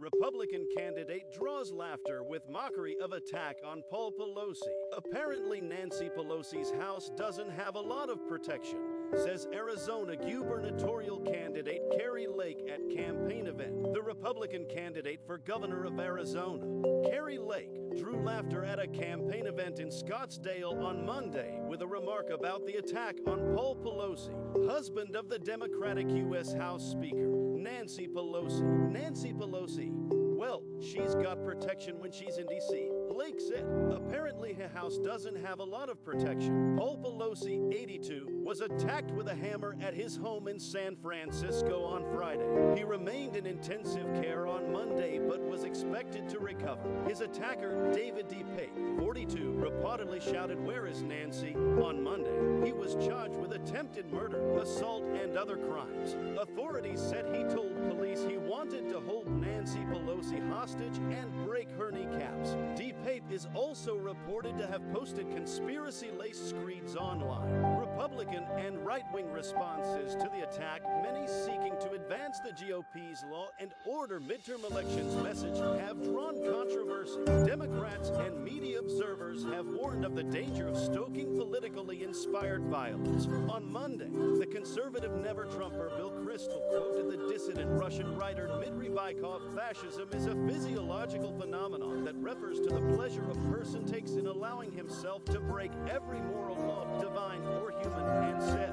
Republican candidate draws laughter with mockery of attack on Paul Pelosi. Apparently Nancy Pelosi's house doesn't have a lot of protection, says Arizona gubernatorial candidate Kari Lake at campaign event. The Republican candidate for governor of Arizona, Kari Lake, drew laughter at a campaign event in Scottsdale on Monday with a remark about the attack on Paul Pelosi, husband of the Democratic U.S. House Speaker, Nancy Pelosi. Nancy Pelosi, well, she's got protection when she's in D.C., Lake said. Apparently her house doesn't have a lot of protection. Paul Pelosi, 82, was attacked with a hammer at his home in San Francisco on Friday. He remained in intensive care on Monday but was expected to recover. His attacker, David D. Pape, 42, reportedly shouted, "Where is Nancy?" on Monday. He was charged with attempted murder, assault, and other crimes. Authorities said he told police he wanted to hold Nancy Pelosi hostage and break her kneecaps. D. Pape is also reported to have posted conspiracy-laced screeds online. Republican and right-wing responses to the attack, many seeking to advance the GOP's law and order midterm elections message, have drawn controversy. Democrats and media observers have warned of the danger of stoking politically inspired violence. On Monday, the conservative never-Trumper Bill Kristol quoted the dissident Russian writer Dmitry Bykov, "Fascism is a physiological phenomenon that refers to the pleasure a person takes in allowing himself to break every moral law, divine or human," and said,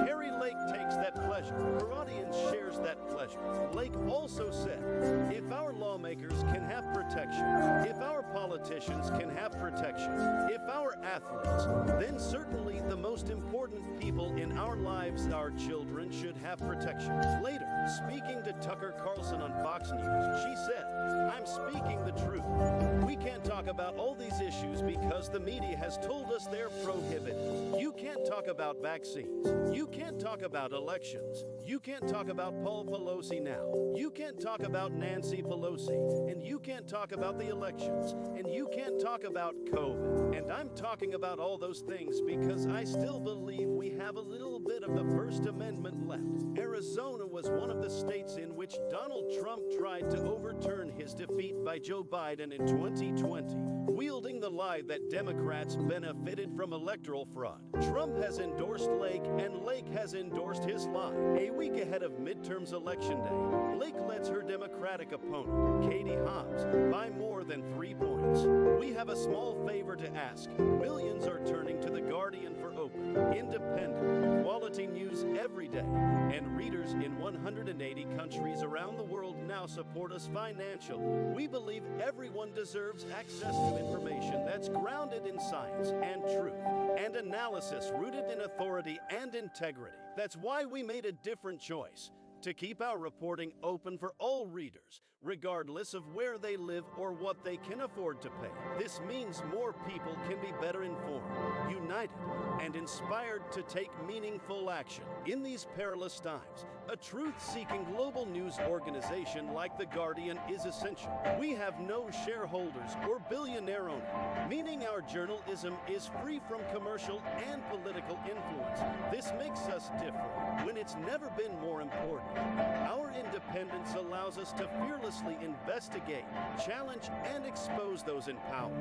Kari Lake takes that pleasure. Her audience shares that pleasure. Lake also said, if our lawmakers can have protection, if our politicians can have protection, if our athletes, then certainly the most important people in our lives, our children, should have protection. Later, speaking to Tucker Carlson on Fox News, she said, "I'm speaking the truth. We can't talk about all these issues because the media has told us they're prohibited. You can't talk about vaccines. You can't talk about elections. You can't talk about Paul Pelosi now. You can't talk about Nancy Pelosi. And you can't talk about the elections. And you can't talk about COVID. And I'm talking about all those things because I still believe we have a little bit of the First Amendment left." Arizona was one of the states in which Donald Trump tried to overturn his defeat by Joe Biden in 2020, wielding the lie that Democrats benefited from electoral fraud. Trump has endorsed Lake, and Lake has endorsed his lie. A week ahead of midterms election day, Lake lets her Democratic opponent, Katie Hobbs, by more than 3 points. "We have a small favor to ask. Millions are turning to The Guardian for open, independent, quality news every day, and readers in 180 countries around the world now support us financially. We believe everyone deserves access to information that's grounded in science and truth and analysis rooted in authority and integrity. That's why we made a different choice, to keep our reporting open for all readers, regardless of where they live or what they can afford to pay. This means more people can be better informed, united, and inspired to take meaningful action. In these perilous times, a truth-seeking global news organization like The Guardian is essential. We have no shareholders or billionaire owner, meaning our journalism is free from commercial and political influence. This makes us different when it's never been more important. Our independence allows us to fearlessly investigate, challenge, and expose those in power.